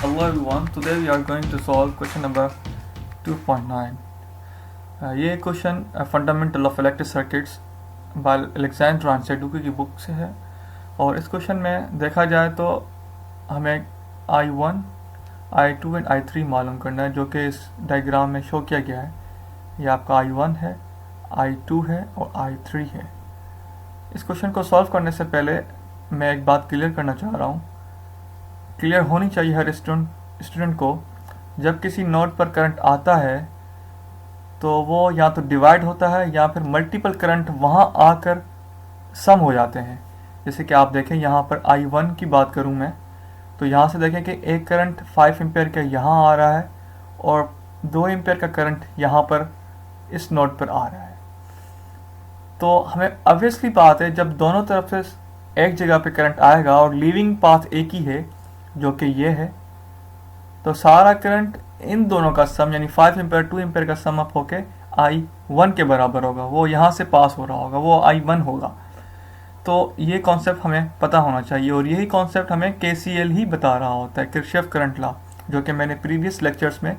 Hello everyone, today we are going to solve question number 2.9. ये question fundamental of electric circuits by Alexander आंसेडुकी की book से है। और इस क्वेश्चन में देखा जाए तो हमें I1, I2 एंड I3 मालूम करना है, जो कि इस डायग्राम में शो किया गया है। ये आपका I1 है, I2 है और I3 है। इस क्वेश्चन को सॉल्व करने से पहले मैं एक बात क्लियर करना चाह रहा हूँ, क्लियर होनी चाहिए हर स्टूडेंट को। जब किसी नोड पर करंट आता है तो वो या तो डिवाइड होता है या फिर मल्टीपल करंट वहाँ आकर सम हो जाते हैं। जैसे कि आप देखें, यहाँ पर I1 की बात करूँ मैं, तो यहाँ से देखें कि एक करंट 5 एम्पेयर का यहाँ आ रहा है और 2 एम्पेयर का करंट यहाँ पर इस नोड पर आ रहा है। तो हमें ऑब्वियसली बात है, जब दोनों तरफ से एक जगह पे करंट आएगा और लीविंग पाथ एक ही है जो कि ये है, तो सारा करंट इन दोनों का सम यानी 5 एम्पेयर 2 एम्पेयर का सम अप होके I1 के बराबर होगा। वो यहाँ से पास हो रहा होगा, वो I1 होगा। तो ये कॉन्सेप्ट हमें पता होना चाहिए और यही कॉन्सेप्ट हमें KCL ही बता रहा होता है, किरचॉफ करंट लॉ, जो कि मैंने प्रीवियस लेक्चर्स में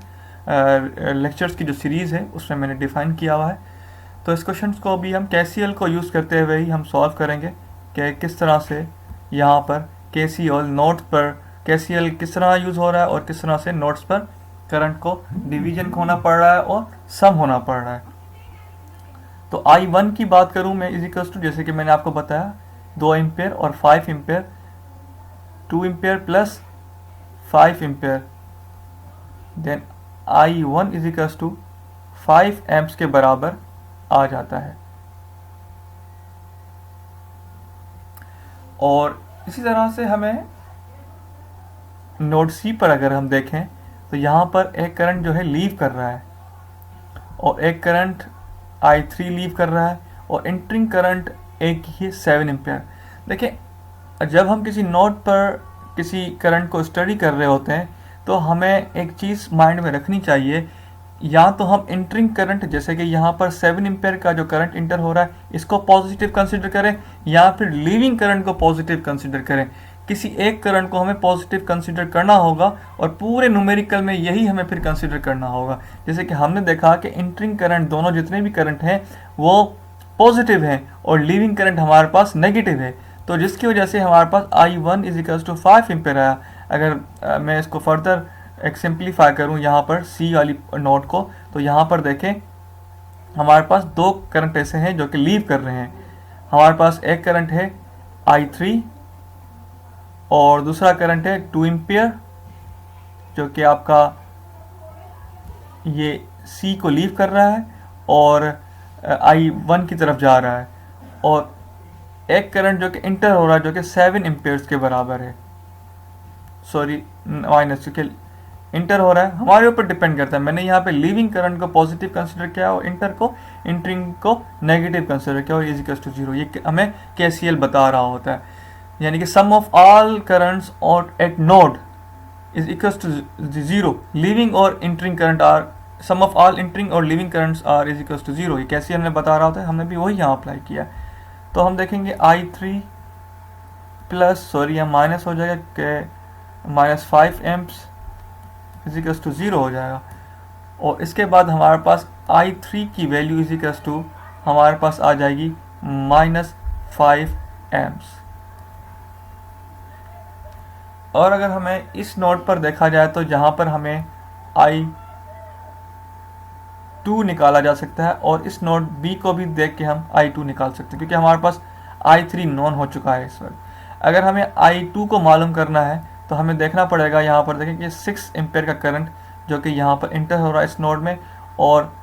लेक्चर्स की जो सीरीज़ है उसमें मैंने डिफाइन किया हुआ है। तो इस क्वेश्चन को भी हम KCL को यूज़ करते हुए ही हम सॉल्व करेंगे कि किस तरह से यहाँ पर KCL नोड्स पर KCL किस तरह यूज़ हो रहा है और किस तरह से नोड्स पर करंट को डिवीजन होना पड़ रहा है और सम होना पड़ रहा है। तो I1 की बात करूँ मैं, इजिकल्स टू, जैसे कि मैंने आपको बताया, 2 एम्पेयर और 5 ampere, 2 ampere plus 5 ampere, then I1 is equals to 5 amps के बराबर आ जाता है। और इसी तरह से हमें नोड सी पर अगर हम देखें तो यहाँ पर एक करंट जो है लीव कर रहा है और एक करंट I3 लीव कर रहा है और एंटरिंग करंट एक ही है 7 एम्पेयर। देखिए, जब हम किसी नोड पर किसी करंट को स्टडी कर रहे होते हैं तो हमें एक चीज़ माइंड में रखनी चाहिए, या तो हम इंटरिंग करंट, जैसे कि यहाँ पर 7 एम्पेयर का जो करंट इंटर हो रहा है, इसको पॉजिटिव कंसिडर करें या फिर लीविंग करंट को पॉजिटिव कंसिडर करें। किसी एक करंट को हमें पॉजिटिव कंसिडर करना होगा और पूरे न्यूमेरिकल में यही हमें फिर कंसिडर करना होगा। जैसे कि हमने देखा कि इंटरिंग करंट, दोनों जितने भी करंट हैं वो पॉजिटिव हैं और लीविंग करंट हमारे पास नेगेटिव है, तो जिसकी वजह से हमारे पास I1 is equals to 5 ampere आया। अगर मैं इसको फर्दर एक सिंप्लीफाई करूँ यहाँ पर सी वाली नोट को, तो यहाँ पर देखें हमारे पास दो करंट ऐसे हैं जो कि लीव कर रहे हैं। हमारे पास एक करंट है I3 और दूसरा करंट है 2 एम्पियर, जो कि आपका ये सी को लीव कर रहा है और I1 की तरफ जा रहा है, और एक करंट जो कि इंटर हो रहा है जो कि 7 एम्पियर्स के बराबर है, सॉरी माइनस, क्योंकि इंटर हो रहा है, हमारे ऊपर डिपेंड करता है। मैंने यहाँ पे लीविंग करंट को पॉजिटिव कंसिडर किया और इंटरिंग को नेगेटिव कंसिडर किया और इज इक्वल्स टू 0। ये हमें KCL बता रहा होता है, यानी कि सम ऑफ ऑल करंट्स और at node is equals to 0। Leaving और entering current are, sum of all entering और leaving currents are is equals to 0। ये KCL ने बता रहा होता है, हमने भी वही यहाँ अप्लाई किया। तो हम देखेंगे I3 प्लस, सॉरी यहाँ माइनस हो जाएगा कि minus 5 amps is equals to 0 हो जाएगा, और इसके बाद हमारे पास I3 की वैल्यू इज इक्वल्स टू हमारे पास आ जाएगी माइनस 5 एम्प्स। और अगर हमें इस नोड पर देखा जाए तो जहाँ पर हमें I2 निकाला जा सकता है, और इस नोड B को भी देख के हम I2 निकाल सकते हैं, क्योंकि हमारे पास I3 नॉन हो चुका है इस वक्त। अगर हमें I2 को मालूम करना है तो हमें देखना पड़ेगा, यहाँ पर देखें कि 6 एम्पेयर का करंट जो कि यहाँ पर इंटर हो रहा है इस नोड में, और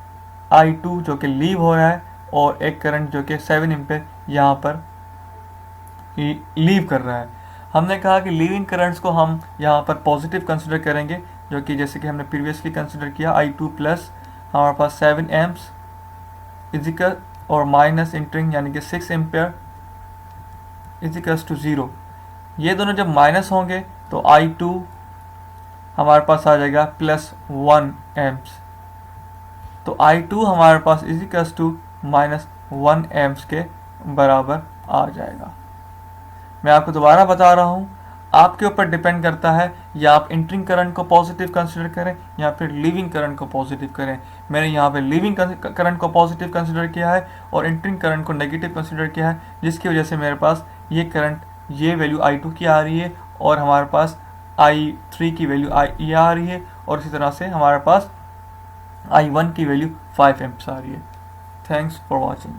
I2 जो कि लीव हो रहा है, और एक करंट जो कि 7 एम्पेयर यहाँ पर लीव कर रहा है। हमने कहा कि लीविंग करंट्स को हम यहाँ पर पॉजिटिव कंसिडर करेंगे, जो कि जैसे कि हमने प्रीवियसली कंसिडर किया, I2 प्लस हमारे पास 7 एम्प्स इजिकल और माइनस इंटरिंग यानी कि 6 एम्पेयर इजिकल्स टू 0। ये दोनों जब माइनस होंगे तो I2 हमारे पास आ जाएगा प्लस 1 एम्प्स, तो I2 हमारे पास इजिकल्स टू माइनस 1 एम्प्स के बराबर आ जाएगा। मैं आपको दोबारा बता रहा हूँ, आपके ऊपर डिपेंड करता है, या आप इंटरिंग करंट को पॉजिटिव कंसिडर करें या फिर लीविंग करंट को पॉजिटिव करें। मैंने यहाँ पे लीविंग करंट को पॉजिटिव कंसिडर किया है और इंटरिंग करंट को नेगेटिव कंसिडर किया है, जिसकी वजह से मेरे पास ये करंट, ये वैल्यू I2 की आ रही है और हमारे पास I3 की वैल्यू ये आ रही है, और इसी तरह से हमारे पास I1 की वैल्यू 5 एम्प्स आ रही है। Thanks for watching.